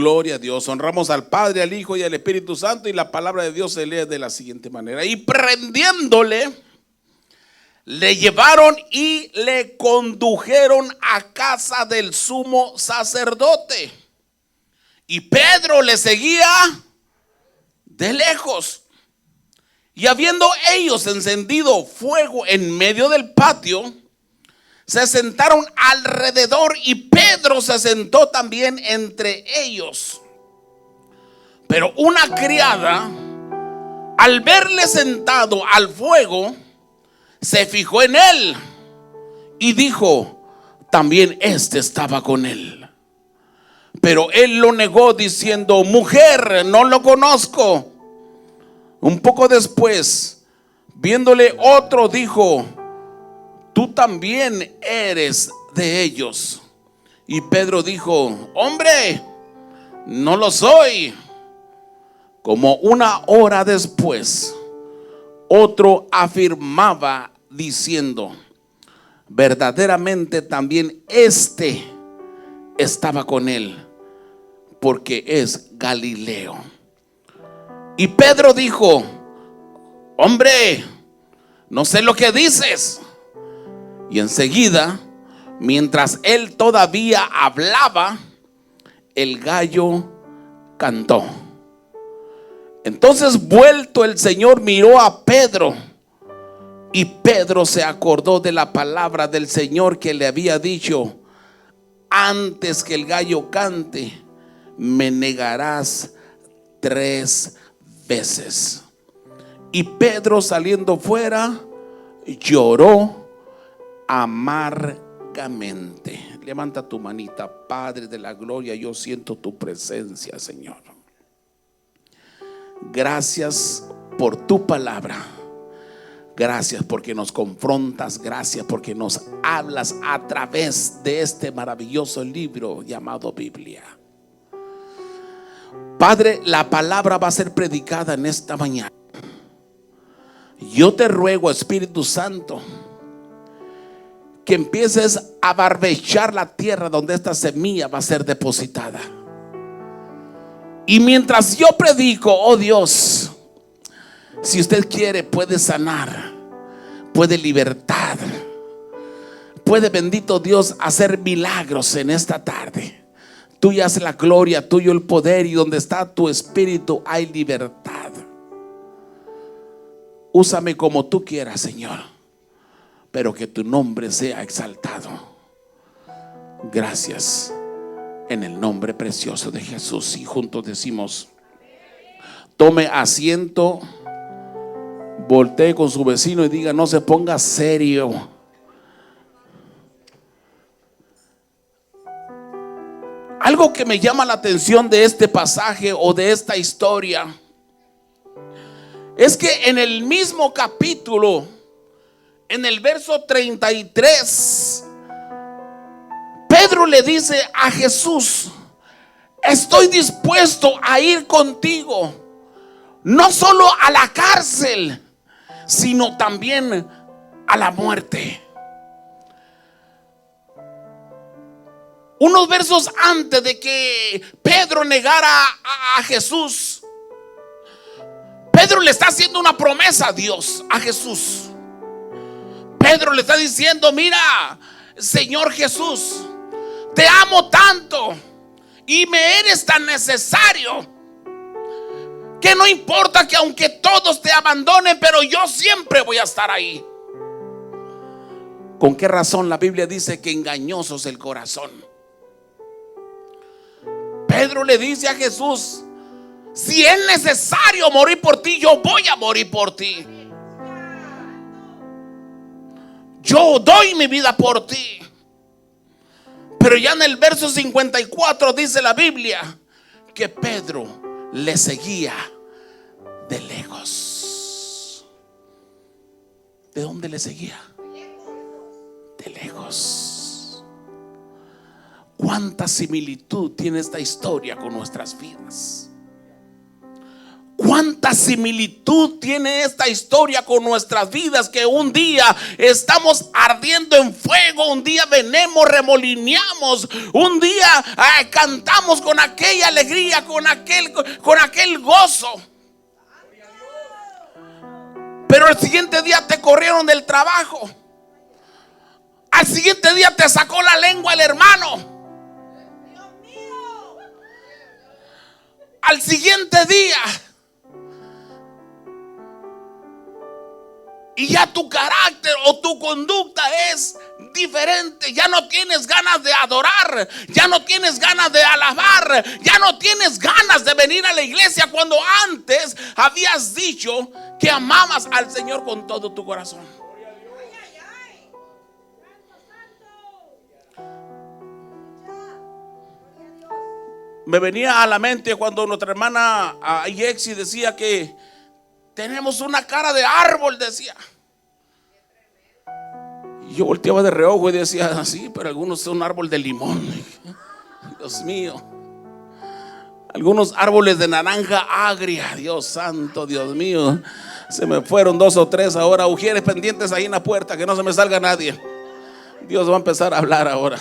Gloria a Dios. Honramos al Padre, al Hijo y al Espíritu Santo. Y la palabra de Dios se lee de la siguiente manera: y prendiéndole, le llevaron y le condujeron a casa del sumo sacerdote. Y Pedro le seguía de lejos. Y habiendo ellos encendido fuego en medio del patio, se sentaron alrededor, y Pedro se sentó también entre ellos. Pero una criada, al verle sentado al fuego, se fijó en él y dijo: también este estaba con él. Pero él lo negó diciendo: mujer, no lo conozco. Un poco después, viéndole otro, dijo: tú también eres de ellos. Y Pedro dijo: hombre, no lo soy. Como una hora después, otro afirmaba diciendo: verdaderamente también este estaba con él, porque es Galileo. Y Pedro dijo: hombre, no sé lo que dices. Y enseguida, mientras él todavía hablaba, el gallo cantó. Entonces, vuelto el Señor, miró a Pedro, y Pedro se acordó de la palabra del Señor que le había dicho: antes que el gallo cante, me negarás 3 veces. Y Pedro, saliendo fuera, lloró amargamente. Levanta tu manita. Padre de la gloria, yo siento tu presencia, Señor. Gracias por tu palabra. Gracias porque nos confrontas. Gracias porque nos hablas a través de este maravilloso libro llamado Biblia. Padre, la palabra va a ser predicada en esta mañana. Yo te ruego, Espíritu Santo, que empieces a barbechar la tierra donde esta semilla va a ser depositada. Y mientras yo predico, oh Dios, si usted quiere, puede sanar, puede libertar, puede, bendito Dios, hacer milagros en esta tarde. Tuya es la gloria, tuyo el poder, y donde está tu espíritu hay libertad. Úsame como tú quieras, Señor, pero que tu nombre sea exaltado. Gracias, en el nombre precioso de Jesús. Y juntos decimos: tome asiento, voltee con su vecino y diga: no se ponga serio. Algo que me llama la atención de este pasaje o de esta historia es que en el mismo capítulo, en el verso 33, Pedro le dice a Jesús: estoy dispuesto a ir contigo, no solo a la cárcel, sino también a la muerte. Unos versos antes de que Pedro negara a Jesús, Pedro le está haciendo una promesa a Dios, a Jesús. Pedro le está diciendo: mira, Señor Jesús, te amo tanto y me eres tan necesario que no importa que aunque todos te abandonen, pero yo siempre voy a estar ahí. ¿Con qué razón la Biblia dice que engañoso es el corazón? Pedro le dice a Jesús: si es necesario morir por ti, yo voy a morir por ti. Yo doy mi vida por ti. Pero ya en el verso 54 dice la Biblia que Pedro le seguía de lejos. ¿De dónde le seguía? De lejos. ¿Cuánta similitud tiene esta historia con nuestras vidas? ¿Cuánta similitud similitud tiene esta historia con nuestras vidas, que un día estamos ardiendo en fuego, un día venimos, remolineamos, un día cantamos con aquella alegría, con aquel gozo. Pero el siguiente día te corrieron del trabajo. Al siguiente día te sacó la lengua el hermano. Al siguiente día, y ya tu carácter o tu conducta es diferente. Ya no tienes ganas de adorar, ya no tienes ganas de alabar, ya no tienes ganas de venir a la iglesia cuando antes habías dicho que amabas al Señor con todo tu corazón. Me venía a la mente cuando nuestra hermana Yexi decía que tenemos una cara de árbol, decía. Y yo volteaba de reojo y decía, sí, pero algunos son un árbol de limón. Dios mío. Algunos árboles de naranja agria. Dios santo, Dios mío. Se me fueron 2 o 3 ahora. Ujieres pendientes ahí en la puerta, que no se me salga nadie. Dios va a empezar a hablar ahora.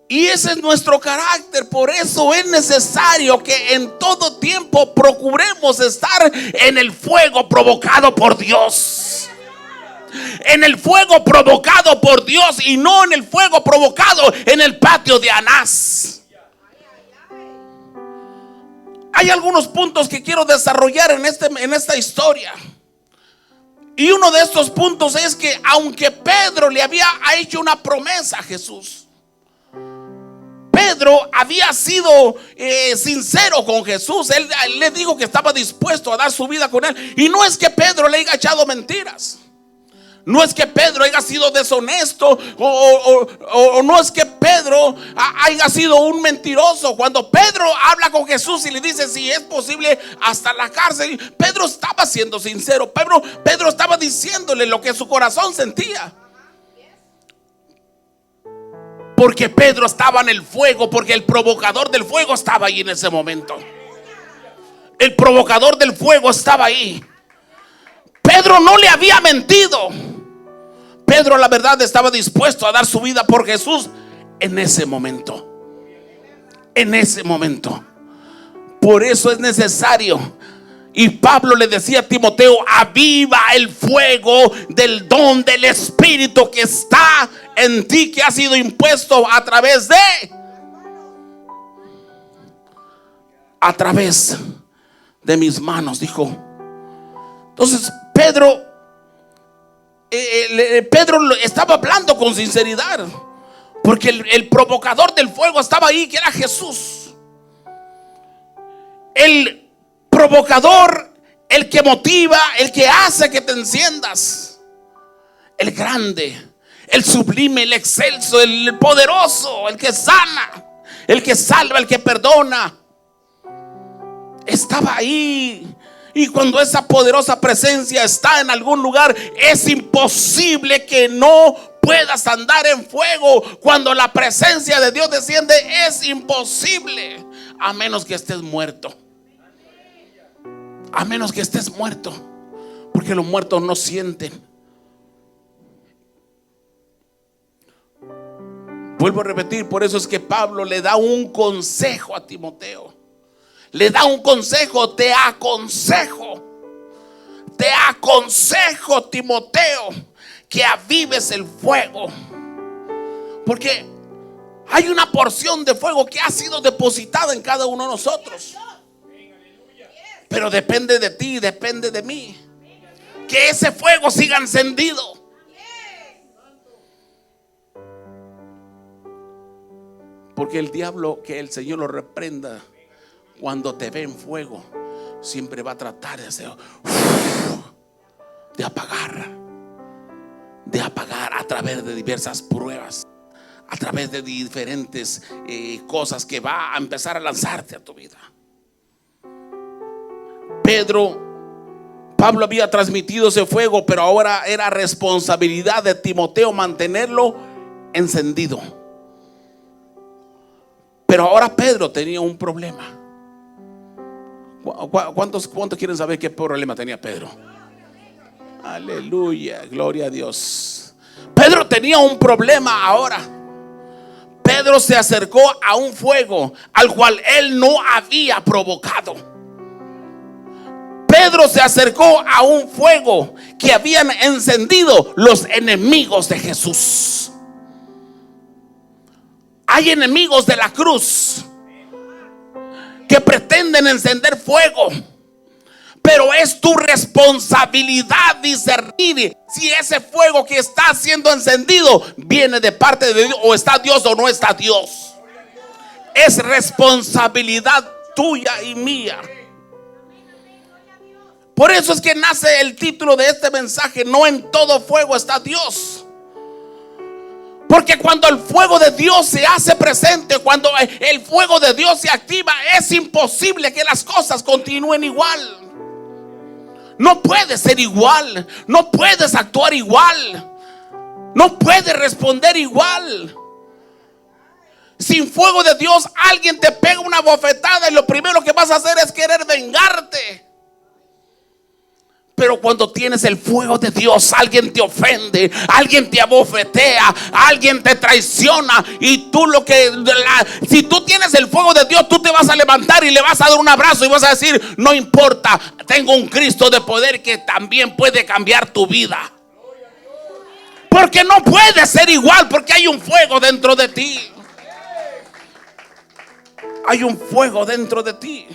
Y ese es nuestro carácter. Por eso es necesario que en todo tiempo procuremos estar en el fuego provocado por Dios. En el fuego provocado por Dios, y no en el fuego provocado en el patio de Anás. Hay algunos puntos que quiero desarrollar en esta historia. Y uno de estos puntos es que aunque Pedro le había hecho una promesa a Jesús, Pedro había sido sincero con Jesús. Él le dijo que estaba dispuesto a dar su vida con él. Y no es que Pedro le haya echado mentiras. No es que Pedro haya sido deshonesto, o no es que Pedro haya sido un mentiroso. Cuando Pedro habla con Jesús y le dice si es posible hasta la cárcel, Pedro estaba siendo sincero. Pedro estaba diciéndole lo que su corazón sentía. Porque Pedro estaba en el fuego, porque el provocador del fuego estaba ahí en ese momento. El provocador del fuego estaba ahí. Pedro no le había mentido. Pedro, la verdad, estaba dispuesto a dar su vida por Jesús en ese momento. En ese momento. Por eso es necesario. Y Pablo le decía a Timoteo: aviva el fuego del don del Espíritu que está en ti, que ha sido impuesto a través de mis manos, dijo. Entonces Pedro estaba hablando con sinceridad, porque el provocador del fuego estaba ahí, que era Jesús. El provocador, el que motiva, el que hace que te enciendas, el grande, el sublime, el excelso, el poderoso, el que sana, el que salva, el que perdona, estaba ahí. Y cuando esa poderosa presencia está en algún lugar, es imposible que no puedas andar en fuego. Cuando la presencia de Dios desciende, es imposible, a menos que estés muerto. A menos que estés muerto, porque los muertos no sienten. Vuelvo a repetir, por eso es que Pablo le da un consejo a Timoteo. Le da un consejo: te aconsejo, Timoteo, que avives el fuego. Porque hay una porción de fuego que ha sido depositada en cada uno de nosotros. Pero depende de ti, depende de mí, que ese fuego siga encendido. Porque el diablo, que el Señor lo reprenda, cuando te ve en fuego, siempre va a tratar de hacer, de apagar a través de diversas pruebas, a través de diferentes cosas que va a empezar a lanzarte a tu vida. Pablo había transmitido ese fuego, pero ahora era responsabilidad de Timoteo mantenerlo encendido. Pero ahora Pedro tenía un problema. ¿Cuántos quieren saber qué problema tenía Pedro? Aleluya, gloria a Dios. Pedro tenía un problema ahora. Pedro se acercó a un fuego al cual él no había provocado. Pedro se acercó a un fuego que habían encendido los enemigos de Jesús. Hay enemigos de la cruz que pretenden encender fuego, pero es tu responsabilidad discernir si ese fuego que está siendo encendido viene de parte de Dios, o está Dios o no está Dios. Es responsabilidad tuya y mía. Por eso es que nace el título de este mensaje: no en todo fuego está Dios. Porque cuando el fuego de Dios se hace presente, cuando el fuego de Dios se activa, es imposible que las cosas continúen igual. No puedes ser igual, no puedes actuar igual, no puedes responder igual. Sin fuego de Dios, alguien te pega una bofetada y lo primero que vas a hacer es querer vengarte. Pero cuando tienes el fuego de Dios, alguien te ofende, alguien te abofetea, alguien te traiciona, y tú si tú tienes el fuego de Dios, tú te vas a levantar y le vas a dar un abrazo y vas a decir: no importa, tengo un Cristo de poder que también puede cambiar tu vida. Porque no puede ser igual, porque hay un fuego dentro de ti. Hay un fuego dentro de ti.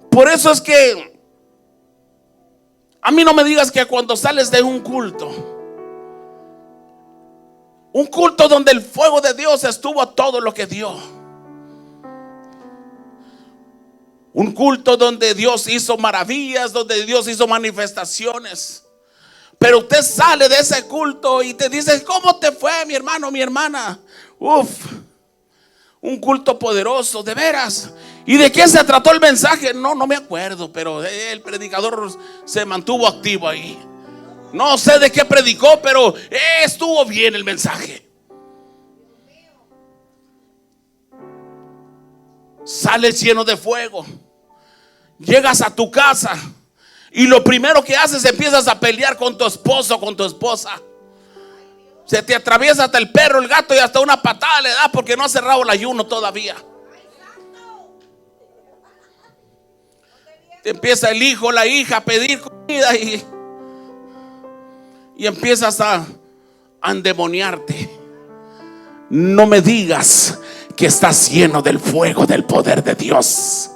Por eso es que a mí no me digas que cuando sales de un culto donde el fuego de Dios estuvo todo lo que dio, un culto donde Dios hizo maravillas, donde Dios hizo manifestaciones, pero usted sale de ese culto y te dice: ¿cómo te fue, mi hermano, mi hermana? Un culto poderoso, de veras. ¿Y de qué se trató el mensaje? No me acuerdo, pero el predicador se mantuvo activo ahí. No sé de qué predicó, pero estuvo bien el mensaje. Sales lleno de fuego, llegas a tu casa y lo primero que haces, empiezas a pelear con tu esposo, con tu esposa. Se te atraviesa hasta el perro, el gato, y hasta una patada le da porque no ha cerrado el ayuno todavía. Te empieza el hijo, la hija a pedir comida y empiezas a endemoniarte. No me digas que estás lleno del fuego del poder de Dios.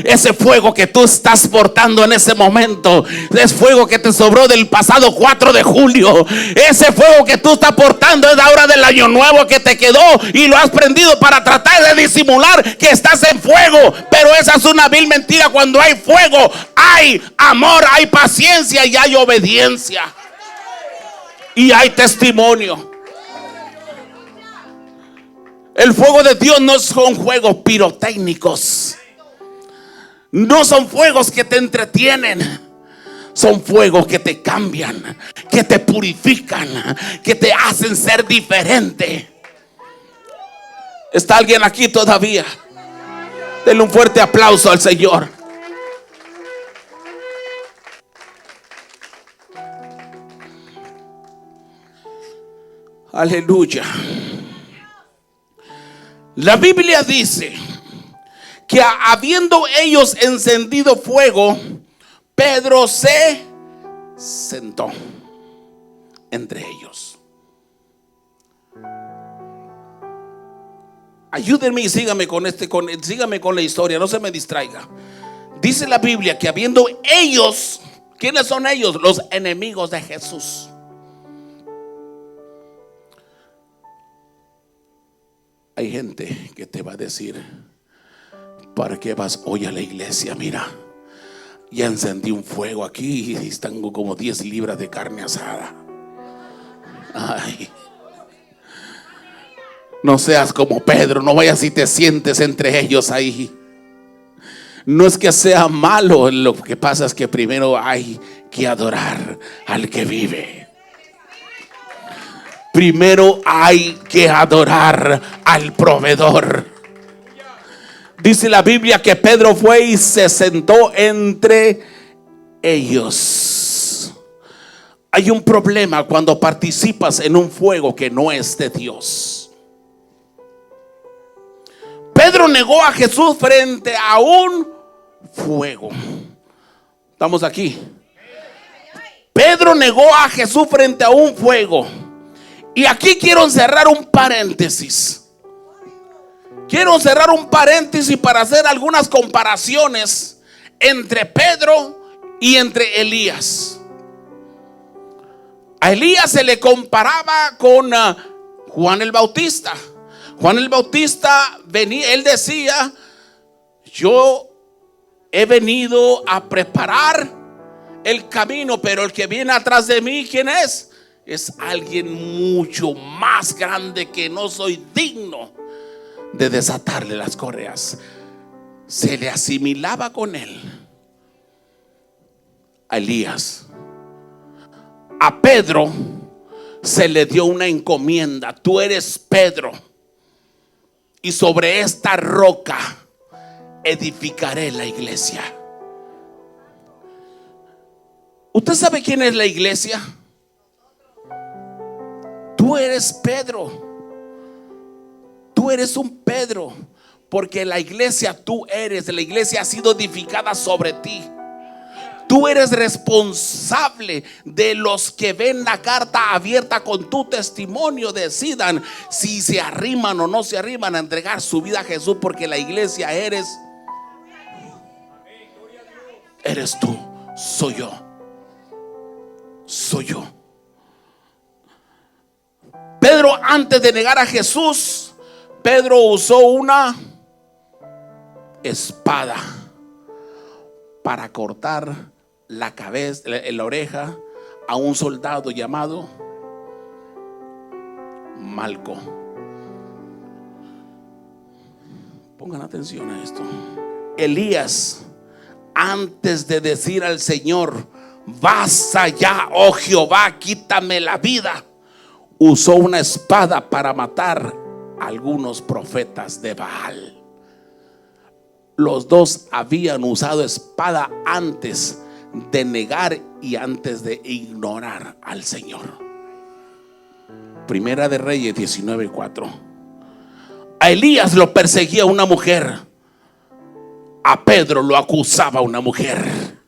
Ese fuego que tú estás portando en ese momento es fuego que te sobró del pasado 4 de julio. Ese fuego que tú estás portando es ahora del año nuevo que te quedó y lo has prendido para tratar de disimular que estás en fuego. Pero esa es una vil mentira. Cuando hay fuego, hay amor, hay paciencia y hay obediencia. Y hay testimonio. El fuego de Dios no son juegos pirotécnicos. No son fuegos que te entretienen. Son fuegos que te cambian, que te purifican, que te hacen ser diferente. ¿Está alguien aquí todavía? Denle un fuerte aplauso al Señor. Aleluya. La Biblia dice que habiendo ellos encendido fuego, Pedro se sentó entre ellos. Ayúdenme y síganme síganme con la historia, no se me distraiga. Dice la Biblia que habiendo ellos, ¿quiénes son ellos? Los enemigos de Jesús. Hay gente que te va a decir: ¿para qué vas hoy a la iglesia? Mira, ya encendí un fuego aquí y tengo como 10 libras de carne asada. Ay, no seas como Pedro, no vayas y te sientes entre ellos ahí. No es que sea malo, lo que pasa es que primero hay que adorar al que vive. Primero hay que adorar al proveedor. Dice la Biblia que Pedro fue y se sentó entre ellos. Hay un problema cuando participas en un fuego que no es de Dios. Pedro negó a Jesús frente a un fuego. ¿Estamos aquí? Pedro negó a Jesús frente a un fuego. Y aquí quiero encerrar un paréntesis. Quiero cerrar un paréntesis para hacer algunas comparaciones entre Pedro y entre Elías. A Elías se le comparaba con Juan el Bautista. Juan el Bautista venía, él decía: yo he venido a preparar el camino, pero el que viene atrás de mí, ¿quién es? Es alguien mucho más grande que no soy digno de desatarle las correas. Se le asimilaba con él a Elías. A Pedro se le dio una encomienda: tú eres Pedro, y sobre esta roca edificaré la iglesia. ¿Usted sabe quién es la iglesia? Tú eres Pedro. Tú eres un Pedro, porque la iglesia, tú eres, la iglesia ha sido edificada sobre ti. Tú eres responsable de los que ven la carta abierta con tu testimonio. Decidan si se arriman o no se arriman a entregar su vida a Jesús, porque la iglesia eres tú, soy yo. Soy yo. Pedro, antes de negar a Jesús, Pedro usó una espada para cortar la cabeza, la oreja a un soldado llamado Malco. Pongan atención a esto. Elías, antes de decir al Señor: basta ya, oh Jehová, quítame la vida, usó una espada para matar a algunos profetas de Baal. Los dos habían usado espada antes de negar y antes de ignorar al Señor. Primera de Reyes 19:4. A Elías lo perseguía una mujer. A Pedro lo acusaba una mujer,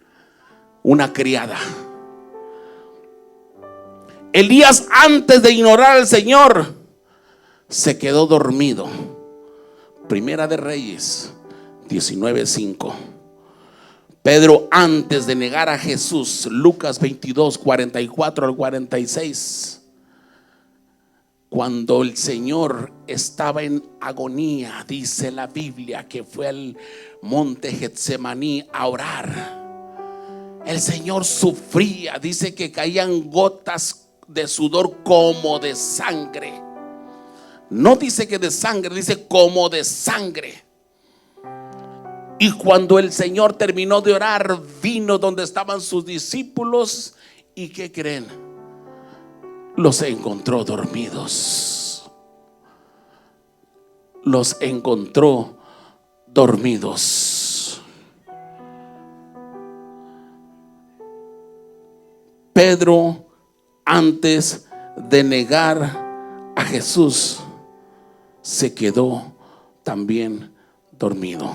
una criada. Elías, antes de ignorar al Señor, se quedó dormido. Primera de Reyes 19:5. Pedro, antes de negar a Jesús, Lucas 22:44 al 46. Cuando el Señor estaba en agonía, dice la Biblia que fue al monte Getsemaní a orar. El Señor sufría, dice que caían gotas de sudor como de sangre. No dice que de sangre, dice como de sangre. Y cuando el Señor terminó de orar, vino donde estaban sus discípulos. ¿Y qué creen? Los encontró dormidos. Los encontró dormidos. Pedro, antes de negar a Jesús, se quedó también dormido.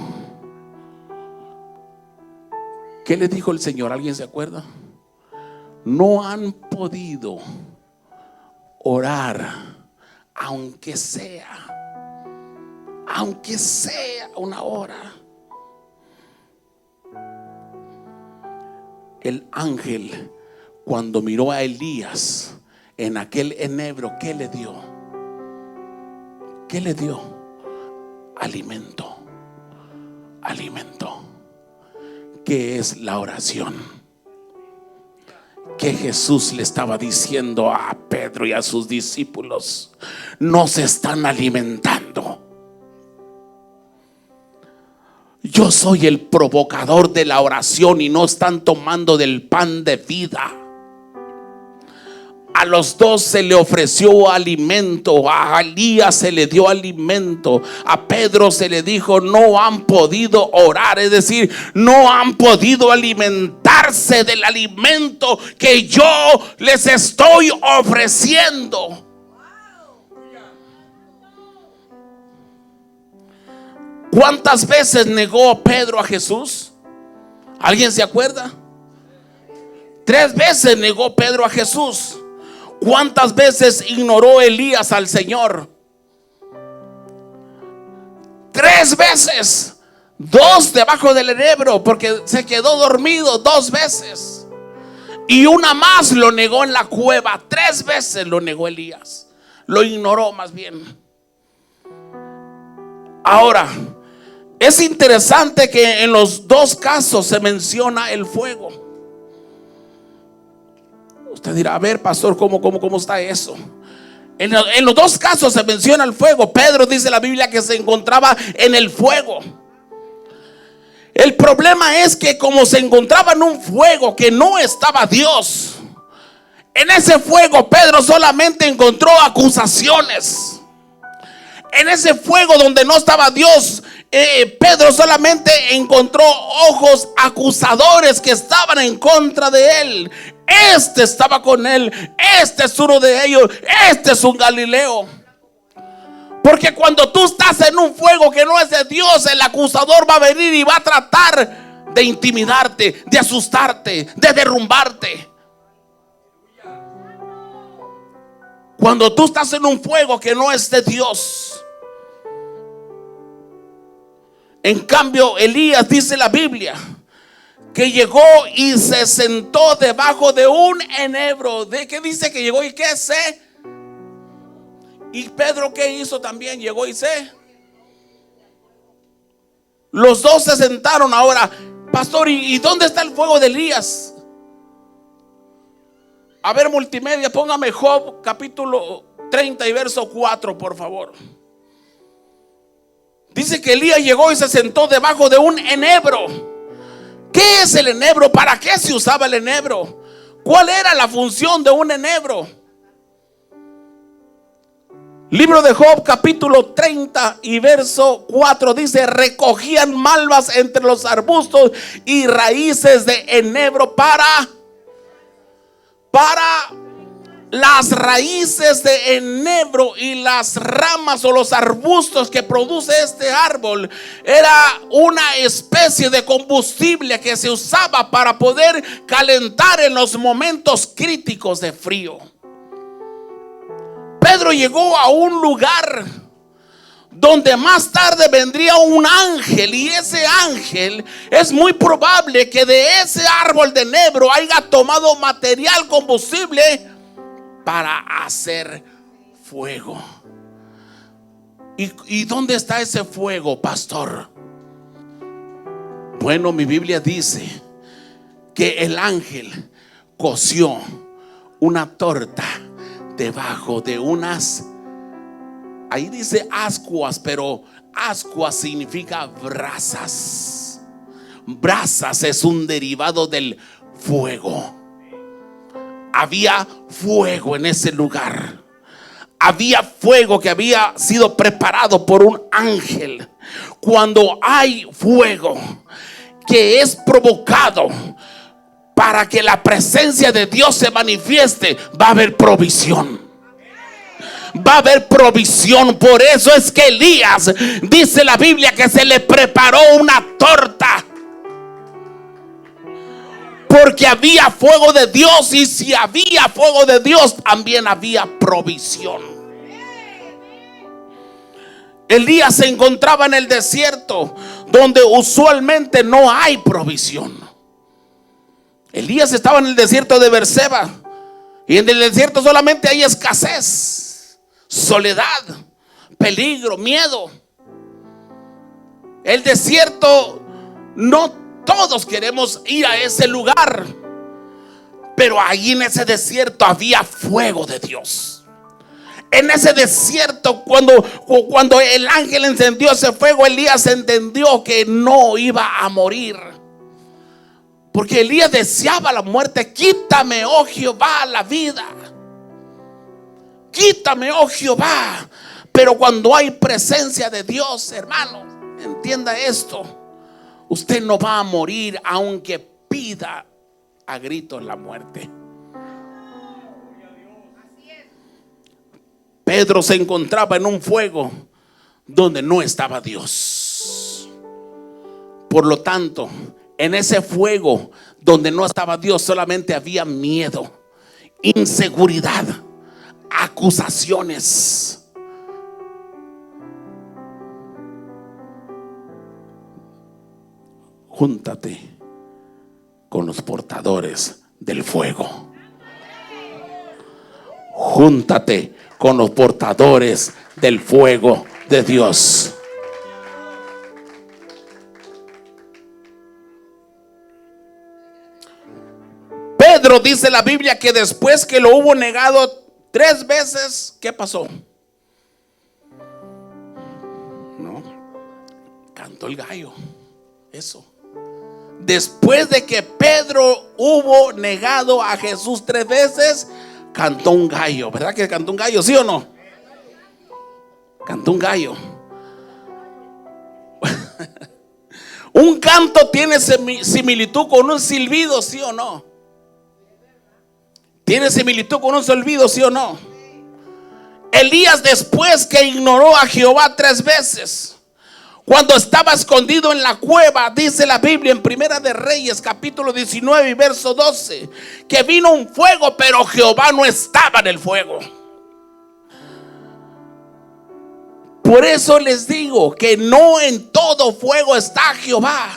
¿Qué le dijo el Señor? ¿Alguien se acuerda? No han podido orar, aunque sea una hora. El ángel, cuando miró a Elías en aquel enebro, ¿qué le dio? ¿Qué le dio? Alimento. Alimento. ¿Qué es la oración? Que Jesús le estaba diciendo a Pedro y a sus discípulos: no se están alimentando. Yo soy el provocador de la oración y no están tomando del pan de vida. A los dos se le ofreció alimento. A Elías se le dio alimento. A Pedro se le dijo: no han podido orar, es decir, no han podido alimentarse del alimento que yo les estoy ofreciendo. ¿Cuántas veces negó Pedro a Jesús? ¿Alguien se acuerda? 3 veces negó Pedro a Jesús. ¿Cuántas veces ignoró Elías al Señor? 3 veces. 2 debajo del enebro, porque se quedó dormido 2 veces. Y una más lo negó en la cueva. 3 veces lo negó Elías. Lo ignoró más bien. Ahora, es interesante que en los 2 casos se menciona el fuego. Usted dirá: a ver, pastor, ¿cómo está eso? En los 2 casos se menciona el fuego. Pedro, dice la Biblia, que se encontraba en el fuego. El problema es que como se encontraba en un fuego que no estaba Dios, en ese fuego Pedro solamente encontró acusaciones. En ese fuego donde no estaba Dios, Pedro solamente encontró ojos acusadores que estaban en contra de él. Este estaba con él, este es uno de ellos, este es un Galileo. Porque cuando tú estás en un fuego que no es de Dios, el acusador va a venir y va a tratar de intimidarte, de asustarte, de derrumbarte. Cuando tú estás en un fuego que no es de Dios. En cambio, Elías, dice la Biblia, que llegó y se sentó debajo de un enebro. ¿De qué dice que llegó y qué se? ¿Y Pedro qué hizo también? Llegó y se. Los 2 se sentaron. Ahora, pastor, ¿y dónde está el fuego de Elías? A ver, multimedia, póngame Job capítulo 30 y verso 4, por favor. Dice que Elías llegó y se sentó debajo de un enebro. ¿Qué es el enebro? ¿Para qué se usaba el enebro? ¿Cuál era la función de un enebro? Libro de Job capítulo 30 y verso 4 dice: recogían malvas entre los arbustos y raíces de enebro para las raíces de enebro y las ramas o los arbustos que produce este árbol. Era una especie de combustible que se usaba para poder calentar en los momentos críticos de frío. Pedro llegó a un lugar donde más tarde vendría un ángel, y ese ángel es muy probable que de ese árbol de enebro haya tomado material combustible para hacer fuego. ¿Y dónde está ese fuego, pastor? Bueno, mi Biblia dice que el ángel coció una torta debajo de unas, ahí dice ascuas, pero ascuas significa brasas. Brasas es un derivado del fuego. Había fuego en ese lugar. Había fuego que había sido preparado por un ángel. Cuando hay fuego que es provocado para que la presencia de Dios se manifieste, va a haber provisión. Va a haber provisión. Por eso es que Elías, dice la Biblia, que se le preparó una torta. Porque había fuego de Dios, y si había fuego de Dios, también había provisión. Elías se encontraba en el desierto, donde usualmente no hay provisión. Elías estaba en el desierto de Beerseba, y en el desierto solamente hay escasez, soledad, peligro, miedo. El desierto, no todos queremos ir a ese lugar, pero ahí en ese desierto había fuego de Dios. En ese desierto, cuando el ángel encendió ese fuego, Elías entendió que no iba a morir, porque Elías deseaba la muerte. Quítame, oh Jehová, la vida. quítame, oh Jehová. Pero cuando hay presencia de Dios, hermano, entienda esto: usted no va a morir aunque pida a gritos la muerte. Pedro se encontraba en un fuego donde no estaba Dios. Por lo tanto, en ese fuego donde no estaba Dios, solamente había miedo, inseguridad, acusaciones. Júntate con los portadores del fuego. Júntate con los portadores del fuego de Dios. Pedro, dice la Biblia, que después que lo hubo negado 3 veces, ¿qué pasó? No, cantó el gallo. Eso. Después de que Pedro hubo negado a Jesús 3 veces, cantó un gallo. ¿Verdad que cantó un gallo? ¿Sí o no? Cantó un gallo. Un canto tiene similitud con un silbido, ¿sí o no? ¿Tiene similitud con un silbido, sí o no? Elías, después que ignoró a Jehová 3 veces, cuando estaba escondido en la cueva, dice la Biblia en Primera de Reyes capítulo 19 y verso 12, que vino un fuego, pero Jehová no estaba en el fuego. Por eso les digo que no en todo fuego está Jehová.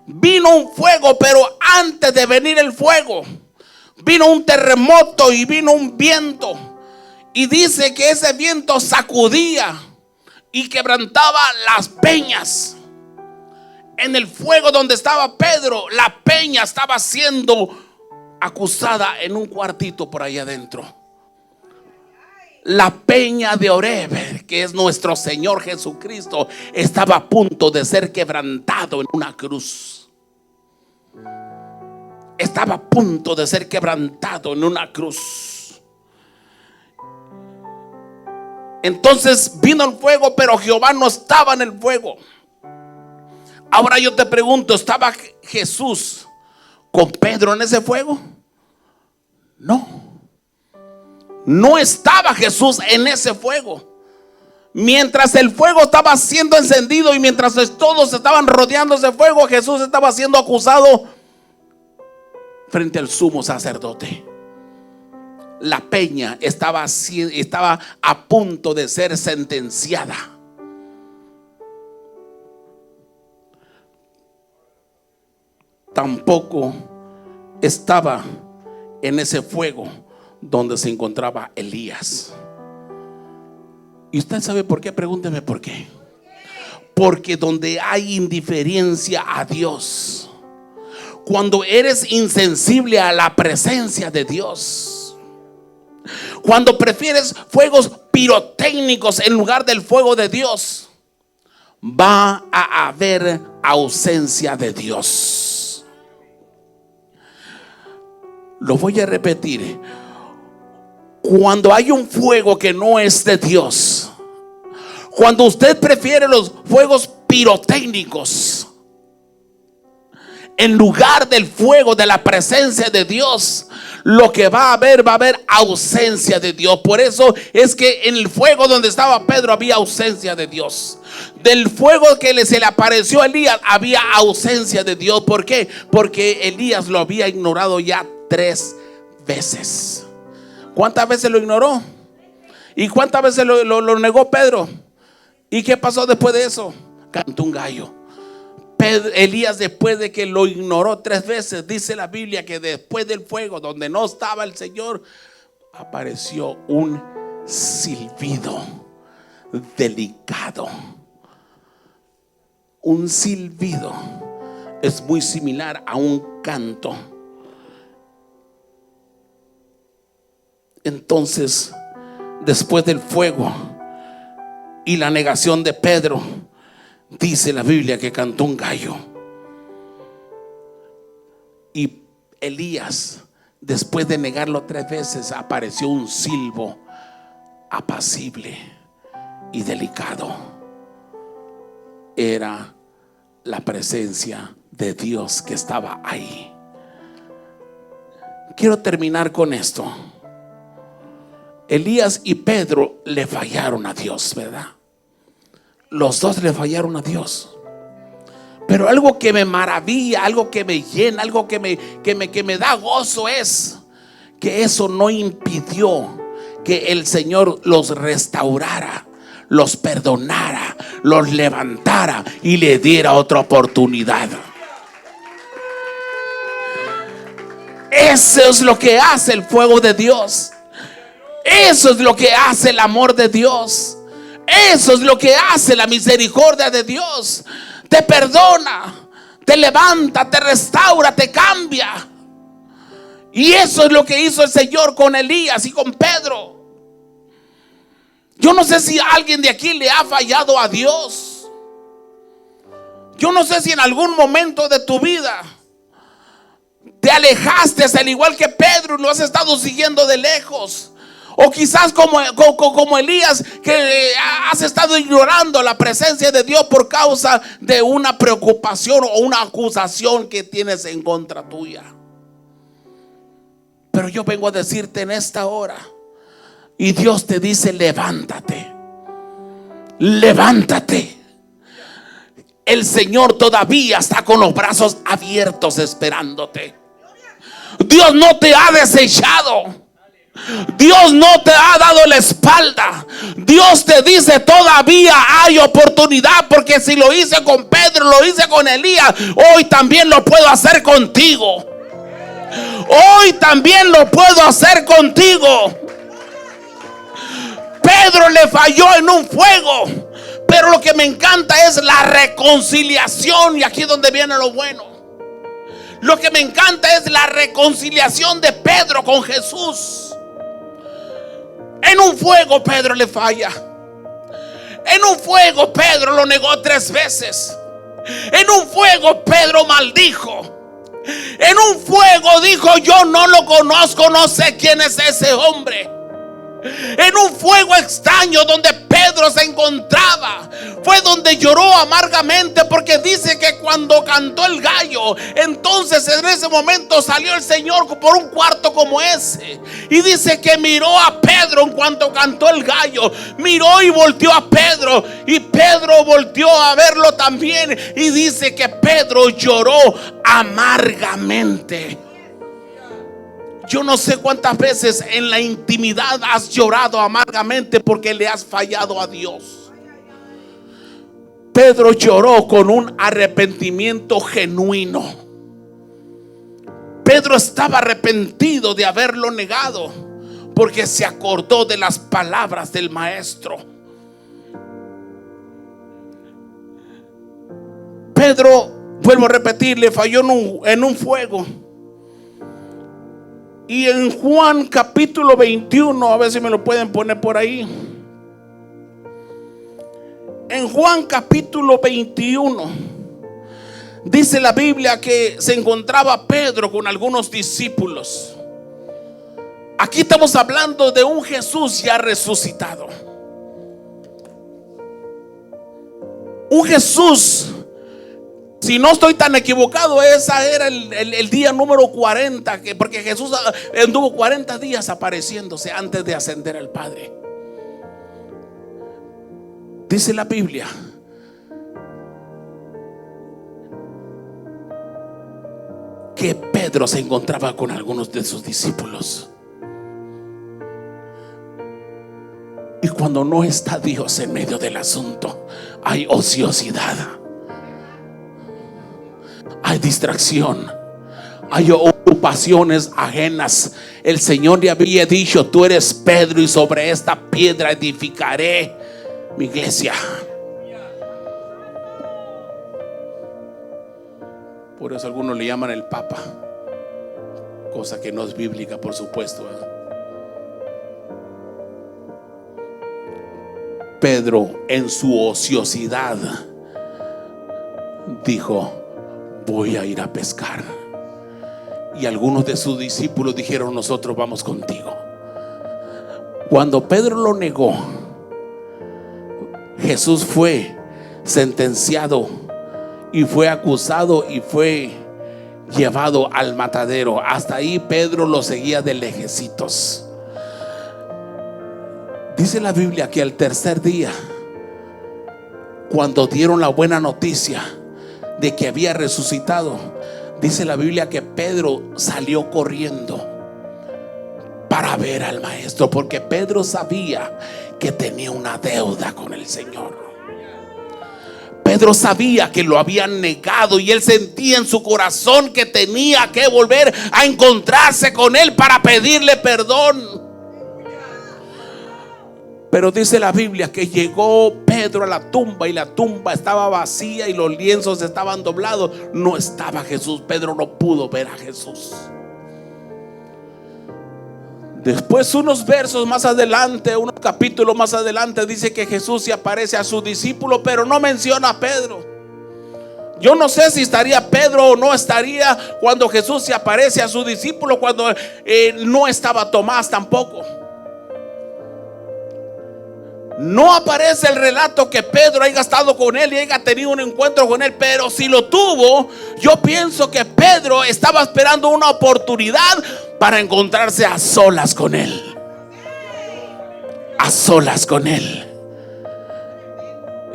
Vino un fuego, pero antes de venir el fuego, vino un terremoto y vino un viento. Y dice que ese viento sacudía y quebrantaba las peñas. En el fuego donde estaba Pedro, la peña estaba siendo acusada en un cuartito por ahí adentro. La peña de Oreb, que es nuestro Señor Jesucristo, estaba a punto de ser quebrantado en una cruz. Estaba a punto de ser quebrantado en una cruz. Entonces vino el fuego, pero Jehová no estaba en el fuego. Ahora yo te pregunto, ¿estaba Jesús con Pedro en ese fuego? No. No estaba Jesús en ese fuego. Mientras el fuego estaba siendo encendido y mientras todos estaban rodeando ese fuego, Jesús estaba siendo acusado frente al sumo sacerdote. La peña estaba a punto de ser sentenciada. Tampoco estaba en ese fuego donde se encontraba Elías. ¿Y usted sabe por qué? Pregúnteme por qué. Porque donde hay indiferencia a Dios, cuando eres insensible a la presencia de Dios, cuando prefieres fuegos pirotécnicos en lugar del fuego de Dios, va a haber ausencia de Dios. Lo voy a repetir. Cuando hay un fuego que no es de Dios, cuando usted prefiere los fuegos pirotécnicos en lugar del fuego de la presencia de Dios, lo que va a haber ausencia de Dios. Por eso es que en el fuego donde estaba Pedro había ausencia de Dios. Del fuego que se le apareció a Elías había ausencia de Dios. ¿Por qué? Porque Elías lo había ignorado ya 3 veces. ¿Cuántas veces lo ignoró? ¿Y cuántas veces lo negó Pedro? ¿Y qué pasó después de eso? Cantó un gallo. Elías, después de que lo ignoró 3 veces, dice la Biblia que después del fuego donde no estaba el Señor, apareció un silbido delicado. Un silbido es muy similar a un canto. Entonces, después del fuego y la negación de Pedro, dice la Biblia que cantó un gallo. Y Elías después de negarlo 3 veces, apareció un silbo apacible y delicado. Era la presencia de Dios que estaba ahí. Quiero terminar con esto. Elías y Pedro le fallaron a Dios, ¿verdad? Los dos le fallaron a Dios. Pero algo que me maravilla, algo que me llena, algo que me da gozo es que eso no impidió que el Señor los restaurara, los perdonara, los levantara y le diera otra oportunidad. Eso es lo que hace el fuego de Dios. Eso es lo que hace el amor de Dios. Eso es lo que hace la misericordia de Dios. Te perdona, te levanta, te restaura, te cambia. Y eso es lo que hizo el Señor con Elías y con Pedro. Yo no sé si alguien de aquí le ha fallado a Dios. Yo no sé si en algún momento de tu vida te alejaste, al igual que Pedro, y lo has estado siguiendo de lejos. O quizás como Elías, que has estado ignorando la presencia de Dios por causa de una preocupación o una acusación que tienes en contra tuya. Pero yo vengo a decirte en esta hora, y Dios te dice: levántate, levántate. El Señor todavía está con los brazos abiertos esperándote. Dios no te ha desechado. Dios no te ha dado la espalda. Dios te dice: todavía hay oportunidad, porque si lo hice con Pedro, lo hice con Elías, hoy también lo puedo hacer contigo. Hoy también lo puedo hacer contigo. Pedro le falló en un fuego, pero lo que me encanta es la reconciliación. Y aquí es donde viene lo bueno. Lo que me encanta es la reconciliación de Pedro con Jesús. En un fuego Pedro le falla. En un fuego Pedro lo negó 3 veces. En un fuego Pedro maldijo. En un fuego dijo: yo no lo conozco, no sé quién es ese hombre. En un fuego extraño donde Pedro se encontraba, fue donde lloró amargamente, porque dice que cuando cantó el gallo, entonces en ese momento salió el Señor por un cuarto como ese, y dice que miró a Pedro en cuanto cantó el gallo, miró y volteó a Pedro, y Pedro volteó a verlo también, y dice que Pedro lloró amargamente. Yo no sé cuántas veces en la intimidad has llorado amargamente porque le has fallado a Dios. Pedro lloró con un arrepentimiento genuino. Pedro estaba arrepentido de haberlo negado, porque se acordó de las palabras del maestro. Pedro, vuelvo a repetir, le falló en un fuego. Y en Juan capítulo 21, a ver si me lo pueden poner por ahí. En Juan capítulo 21 dice la Biblia que se encontraba Pedro con algunos discípulos. Aquí estamos hablando de un Jesús ya resucitado. Un Jesús, si no estoy tan equivocado, esa era el día número 40, porque Jesús anduvo 40 días apareciéndose antes de ascender al Padre. Dice la Biblia que Pedro se encontraba con algunos de sus discípulos. Y cuando no está Dios en medio del asunto, hay ociosidad, hay distracción, hay ocupaciones ajenas. El Señor le había dicho: tú eres Pedro, y sobre esta piedra edificaré mi iglesia. Por eso algunos le llaman el Papa, cosa que no es bíblica, por supuesto. Pedro, en su ociosidad, dijo: voy a ir a pescar. Y algunos de sus discípulos dijeron: nosotros vamos contigo. Cuando Pedro lo negó, Jesús fue sentenciado y fue acusado y fue llevado al matadero. Hasta ahí Pedro lo seguía de lejecitos. Dice la Biblia que al tercer día, cuando dieron la buena noticia de que había resucitado, dice la Biblia que Pedro salió corriendo para ver al maestro, porque Pedro sabía que tenía una deuda con el Señor. Pedro sabía que lo habían negado y él sentía en su corazón que tenía que volver a encontrarse con él para pedirle perdón. Pero dice la Biblia que llegó Pedro a la tumba y la tumba estaba vacía y los lienzos estaban doblados. No estaba Jesús. Pedro no pudo ver a Jesús. Después, unos versos más adelante, unos capítulos más adelante, dice que Jesús se aparece a sus discípulos, pero no menciona a Pedro. Yo no sé si estaría Pedro o no estaría cuando Jesús se aparece a sus discípulos, cuando no estaba Tomás tampoco. No aparece el relato que Pedro haya estado con él y haya tenido un encuentro con él, pero si lo tuvo, yo pienso que Pedro estaba esperando una oportunidad para encontrarse a solas con él. A solas con él.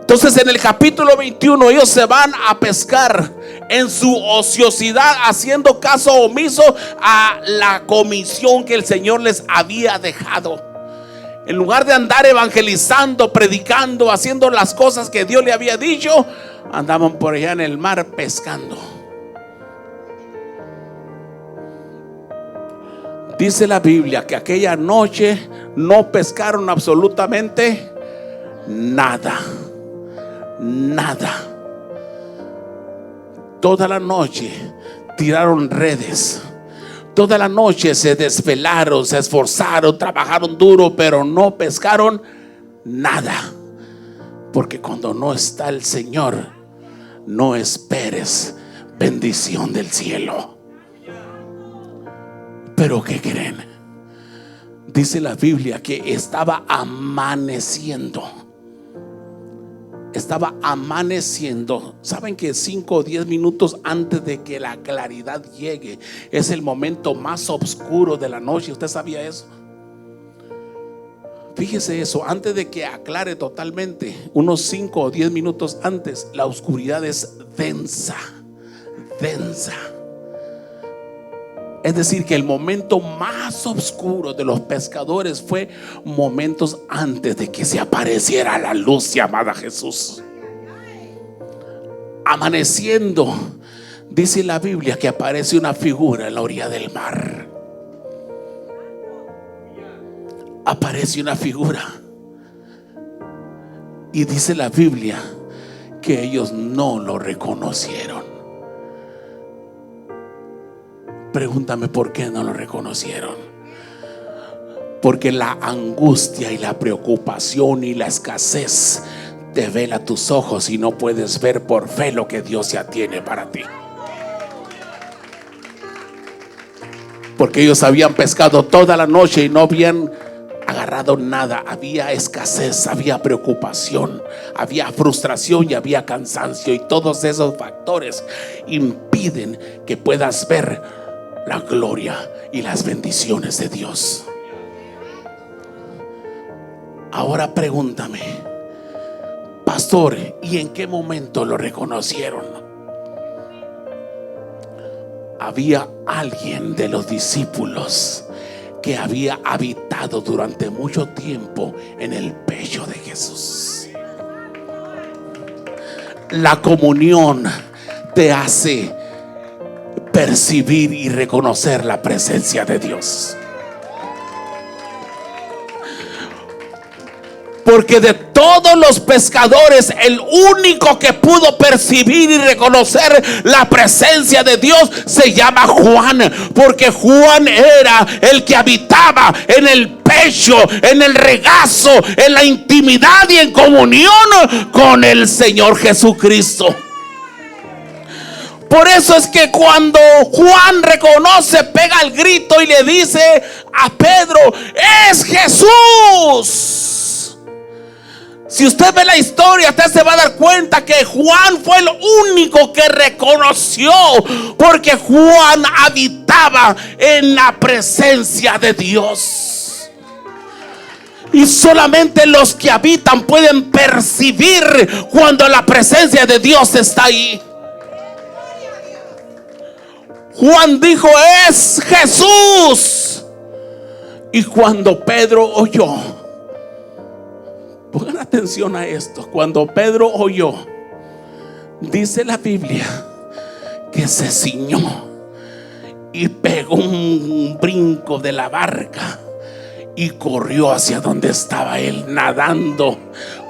Entonces en el capítulo 21 ellos se van a pescar en su ociosidad, haciendo caso omiso a la comisión que el Señor les había dejado. En lugar de andar evangelizando, predicando, haciendo las cosas que Dios le había dicho, andaban por allá en el mar pescando. Dice la Biblia que aquella noche no pescaron absolutamente nada. Nada. Toda la noche tiraron redes. Toda la noche se desvelaron, se esforzaron, trabajaron duro, pero no pescaron nada. Porque cuando no está el Señor, no esperes bendición del cielo. Pero ¿qué creen? Dice la Biblia que estaba amaneciendo. Estaba amaneciendo. Saben que 5 o 10 minutos antes de que la claridad llegue es el momento más oscuro de la noche. ¿Usted sabía eso? Fíjese eso, antes de que aclare totalmente, unos 5 o 10 minutos antes, la oscuridad es densa. Densa. Es decir, que el momento más oscuro de los pescadores fue momentos antes de que se apareciera la luz llamada Jesús. Amaneciendo, dice la Biblia que aparece una figura en la orilla del mar. Aparece una figura. Y dice la Biblia que ellos no lo reconocieron. Pregúntame por qué no lo reconocieron. Porque la angustia y la preocupación y la escasez te vela tus ojos y no puedes ver por fe lo que Dios ya tiene para ti. Porque ellos habían pescado toda la noche y no habían agarrado nada. Había escasez, había preocupación, había frustración y había cansancio. Y todos esos factores impiden que puedas ver la gloria y las bendiciones de Dios. Ahora pregúntame, pastor, ¿y en qué momento lo reconocieron? Había alguien de los discípulos que había habitado durante mucho tiempo en el pecho de Jesús. La comunión te hace percibir y reconocer la presencia de Dios. Porque de todos los pescadores, el único que pudo percibir y reconocer la presencia de Dios se llama Juan. Porque Juan era el que habitaba en el pecho, en el regazo, en la intimidad y en comunión con el Señor Jesucristo. Por eso es que cuando Juan reconoce, pega el grito y le dice a Pedro: es Jesús. Si usted ve la historia, usted se va a dar cuenta que Juan fue el único que reconoció, porque Juan habitaba en la presencia de Dios. Y solamente los que habitan pueden percibir cuando la presencia de Dios está ahí. Juan dijo: es Jesús. Y cuando Pedro oyó, pongan atención a esto, cuando Pedro oyó, dice la Biblia que se ciñó y pegó un brinco de la barca y corrió hacia donde estaba él, nadando,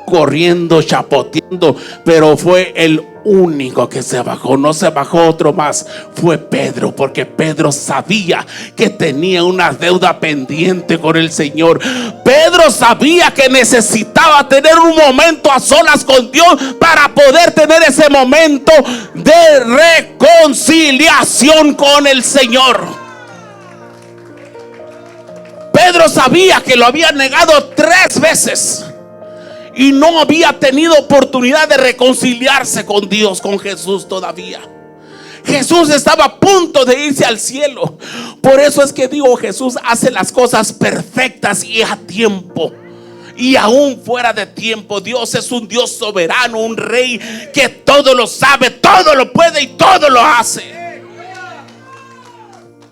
corriendo, chapoteando. Pero fue el único que se bajó, no se bajó otro más, fue Pedro, porque Pedro sabía que tenía una deuda pendiente con el Señor. Pedro sabía que necesitaba tener un momento a solas con Dios para poder tener ese momento de reconciliación con el Señor. Pedro sabía que lo había negado 3 veces y no había tenido oportunidad de reconciliarse con Dios, con Jesús todavía. Jesús estaba a punto de irse al cielo. Por eso es que digo, Jesús hace las cosas perfectas y a tiempo, y aún fuera de tiempo. Dios es un Dios soberano, un rey que todo lo sabe, todo lo puede y todo lo hace.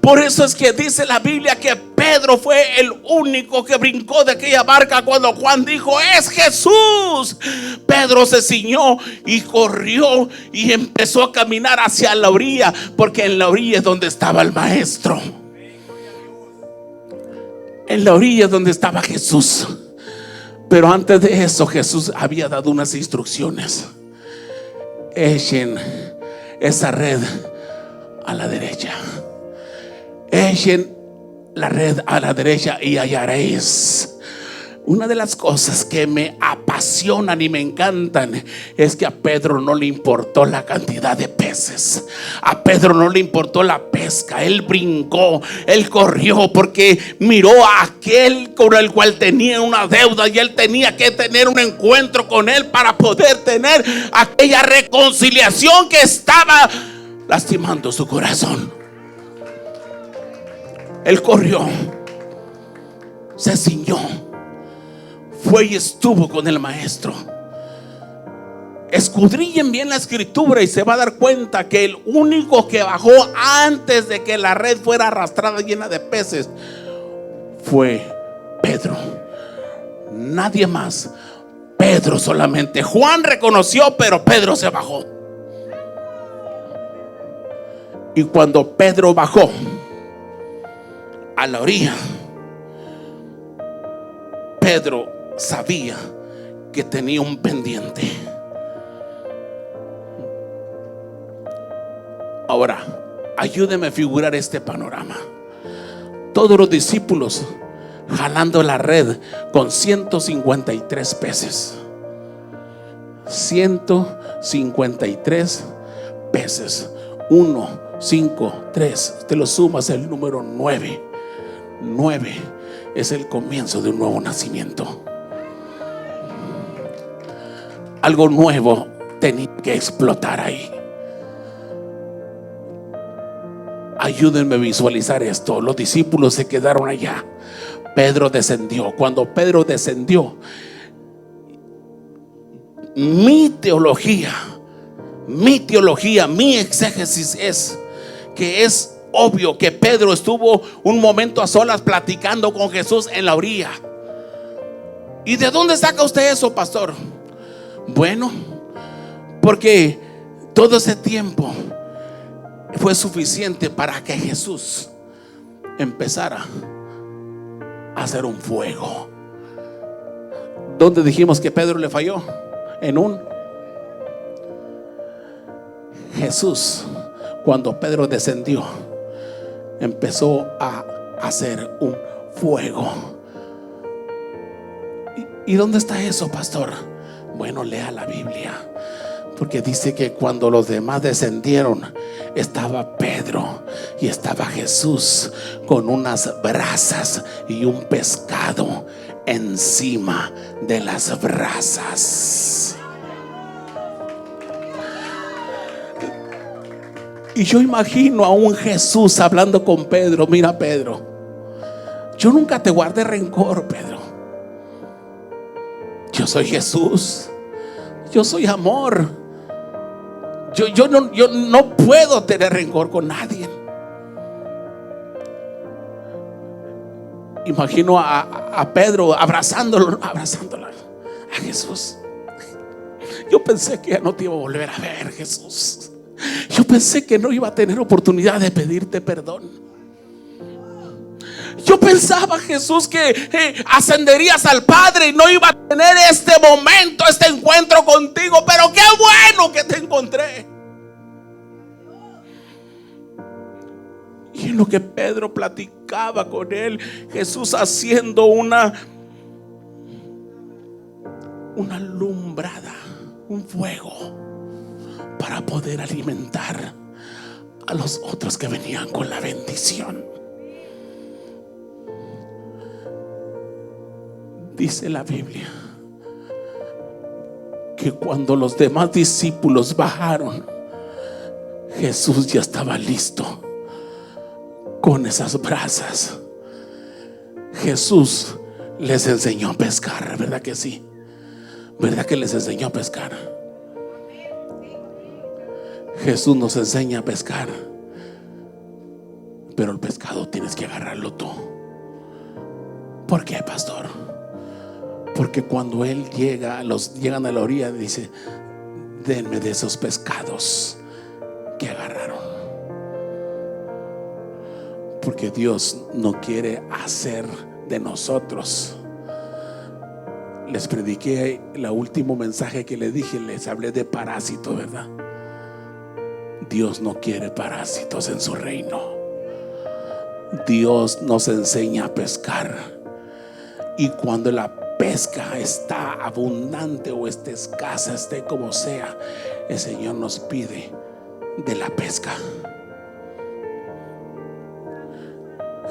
Por eso es que dice la Biblia que Pedro fue el único que brincó de aquella barca cuando Juan dijo: es Jesús. Pedro se ciñó y corrió y empezó a caminar hacia la orilla, porque en la orilla es donde estaba el maestro. En la orilla es donde estaba Jesús. Pero antes de eso, Jesús había dado unas instrucciones: echen esa red a la derecha. Echen la red a la derecha y hallaréis. Una de las cosas que me apasionan y me encantan es que a Pedro no le importó la cantidad de peces. A Pedro no le importó la pesca. Él brincó, él corrió, porque miró a aquel con el cual tenía una deuda, y él tenía que tener un encuentro con él para poder tener aquella reconciliación que estaba lastimando su corazón. Él corrió, se ciñó, fue y estuvo con el maestro. Escudrillen bien la escritura y se va a dar cuenta que el único que bajó antes de que la red fuera arrastrada llena de peces fue Pedro. Nadie más. Pedro solamente. Juan reconoció, pero Pedro se bajó. Y cuando Pedro bajó a la orilla, Pedro sabía que tenía un pendiente. Ahora, ayúdeme a figurar este panorama. Todos los discípulos jalando la red con 153 peces. 153 peces. 1, 5, 3. Te lo sumas, el número 9. 9 es el comienzo de un nuevo nacimiento. Algo nuevo tenía que explotar ahí. Ayúdenme a visualizar esto. Los discípulos se quedaron allá. Pedro descendió. Cuando Pedro descendió, mi teología, mi exégesis es que es obvio que Pedro estuvo un momento a solas platicando con Jesús en la orilla. ¿Y de dónde saca usted eso, pastor? Bueno, porque todo ese tiempo fue suficiente para que Jesús empezara a hacer un fuego. ¿Dónde dijimos que Pedro le falló? En un Jesús, cuando Pedro descendió, empezó a hacer un fuego. ¿Y dónde está eso, pastor? Bueno, lea la Biblia. Porque dice que cuando los demás descendieron, estaba Pedro y estaba Jesús con unas brasas y un pescado encima de las brasas. Y yo imagino a un Jesús hablando con Pedro. Mira, Pedro, yo nunca te guardé rencor, Pedro. Yo soy Jesús. Yo soy amor. Yo no puedo tener rencor con nadie. Imagino a Pedro abrazándolo a Jesús. Yo pensé que ya no te iba a volver a ver, Jesús. Yo pensé que no iba a tener oportunidad de pedirte perdón. Yo pensaba, Jesús, que ascenderías al Padre y no iba a tener este momento, este encuentro contigo. Pero qué bueno que te encontré. Y en lo que Pedro platicaba con él, Jesús haciendo una alumbrada, un fuego, para poder alimentar a los otros que venían con la bendición. Dice la Biblia que cuando los demás discípulos bajaron, Jesús ya estaba listo con esas brasas. Jesús les enseñó a pescar, ¿verdad que sí? ¿Verdad que les enseñó a pescar? Jesús nos enseña a pescar, pero el pescado tienes que agarrarlo tú. ¿Por qué, pastor? Porque cuando Él llegan a la orilla, dice: denme de esos pescados que agarraron. Porque Dios no quiere hacer de nosotros. Les prediqué el último mensaje que les dije, les hablé de parásitos, ¿verdad? Dios no quiere parásitos en su reino. Dios nos enseña a pescar. Y cuando la pesca está abundante o esté escasa, esté como sea, el Señor nos pide de la pesca.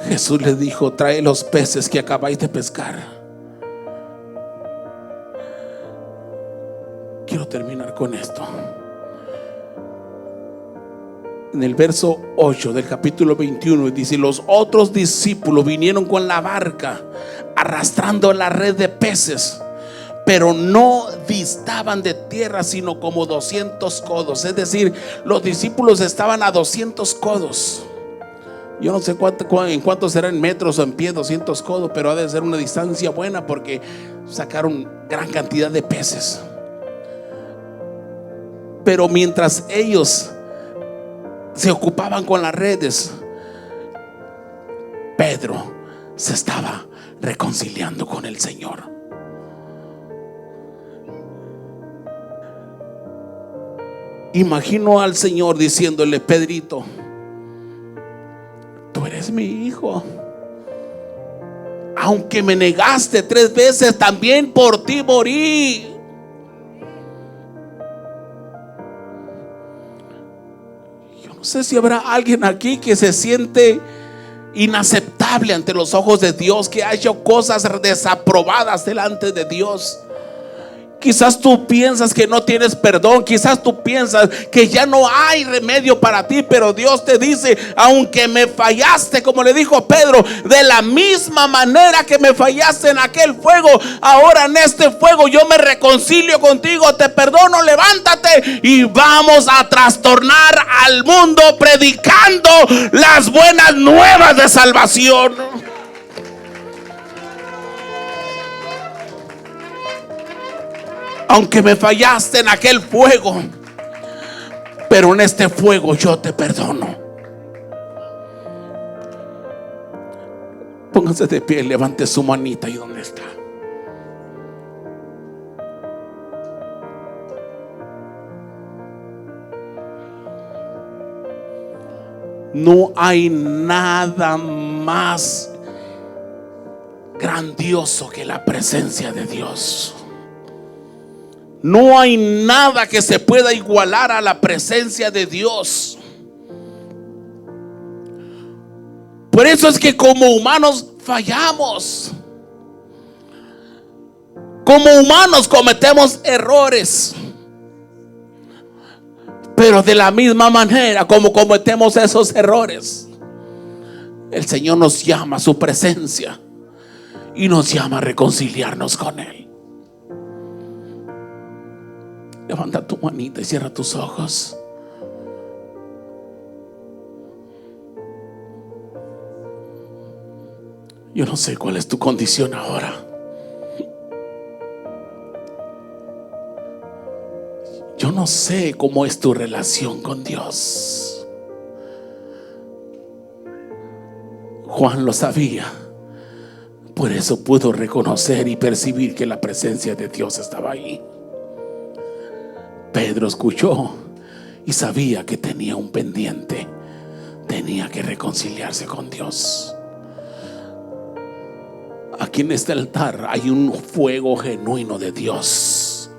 Jesús le dijo: trae los peces que acabáis de pescar. Quiero terminar con esto. En el verso 8 del capítulo 21 dice: los otros discípulos vinieron con la barca arrastrando la red de peces, pero no distaban de tierra sino como 200 codos. Es decir, los discípulos estaban a 200 codos. Yo no sé en cuánto será en metros o en pies 200 codos, pero ha de ser una distancia buena porque sacaron gran cantidad de peces. Pero mientras ellos se ocupaban con las redes, Pedro se estaba reconciliando con el Señor. Imagino al Señor diciéndole: Pedrito, tú eres mi hijo. Aunque me negaste 3 veces, también por ti morí. Yo no sé si habrá alguien aquí que se siente inaceptable ante los ojos de Dios, que ha hecho cosas desaprobadas delante de Dios. Quizás tú piensas que no tienes perdón, quizás tú piensas que ya no hay remedio para ti, pero Dios te dice: aunque me fallaste, como le dijo Pedro, de la misma manera que me fallaste en aquel fuego, ahora en este fuego yo me reconcilio contigo, te perdono, levántate y vamos a trastornar al mundo predicando las buenas nuevas de salvación. Aunque me fallaste en aquel fuego, pero en este fuego yo te perdono. Póngase de pie, levante su manita. ¿Y dónde está? No hay nada más grandioso que la presencia de Dios. No hay nada que se pueda igualar a la presencia de Dios. Por eso es que como humanos fallamos. Como humanos cometemos errores. Pero de la misma manera como cometemos esos errores, el Señor nos llama a su presencia y nos llama a reconciliarnos con Él. Levanta tu manita y cierra tus ojos. Yo no sé cuál es tu condición ahora. Yo no sé cómo es tu relación con Dios. Juan lo sabía. Por eso pudo reconocer y percibir que la presencia de Dios estaba ahí. Pedro escuchó y sabía que tenía un pendiente. Tenía que reconciliarse con Dios. Aquí en este altar hay un fuego genuino de Dios.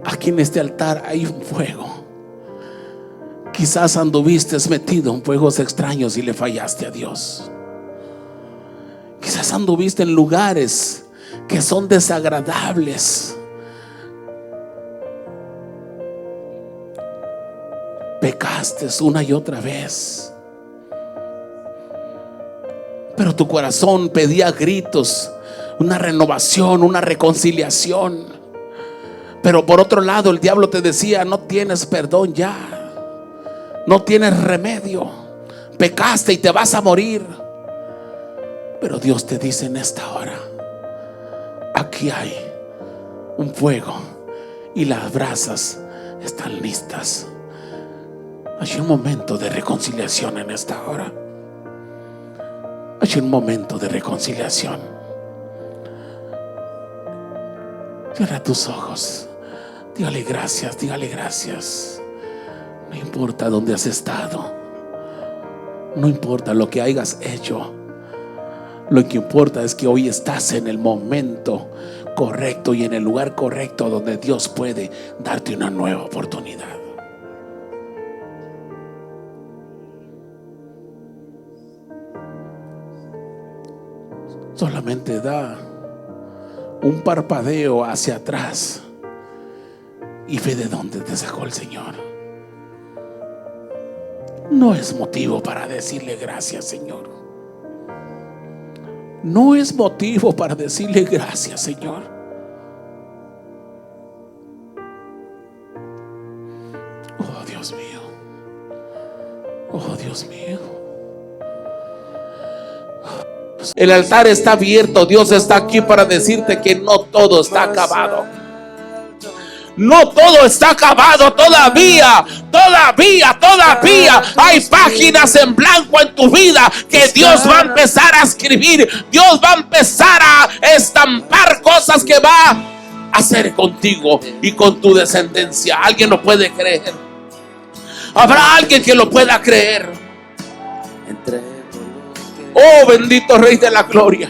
Aquí en este altar hay un fuego. Quizás anduviste metido en fuegos extraños y le fallaste a Dios. Quizás anduviste en lugares que son desagradables. Pecaste una y otra vez. Pero tu corazón pedía a gritos una renovación, una reconciliación. Pero por otro lado el diablo te decía: no tienes perdón ya, no tienes remedio, pecaste y te vas a morir. Pero Dios te dice en esta hora: aquí hay un fuego y las brasas están listas. Hay un momento de reconciliación en esta hora. Hay un momento de reconciliación. Cierra tus ojos. Dígale gracias, dígale gracias. No importa dónde has estado. No importa lo que hayas hecho. Lo que importa es que hoy estás en el momento correcto y en el lugar correcto donde Dios puede darte una nueva oportunidad. Solamente da un parpadeo hacia atrás y ve de dónde te sacó el Señor. No es motivo para decirle gracias, Señor. No es motivo para decirle gracias, Señor. Oh, Dios mío. Oh, Dios mío. El altar está abierto. Dios está aquí para decirte que no todo está acabado. No todo está acabado todavía. Todavía hay páginas en blanco en tu vida que Dios va a empezar a escribir. Dios va a empezar a estampar cosas que va a hacer contigo y con tu descendencia. ¿Alguien lo puede creer? ¿Habrá alguien que lo pueda creer? Oh, bendito Rey de la Gloria.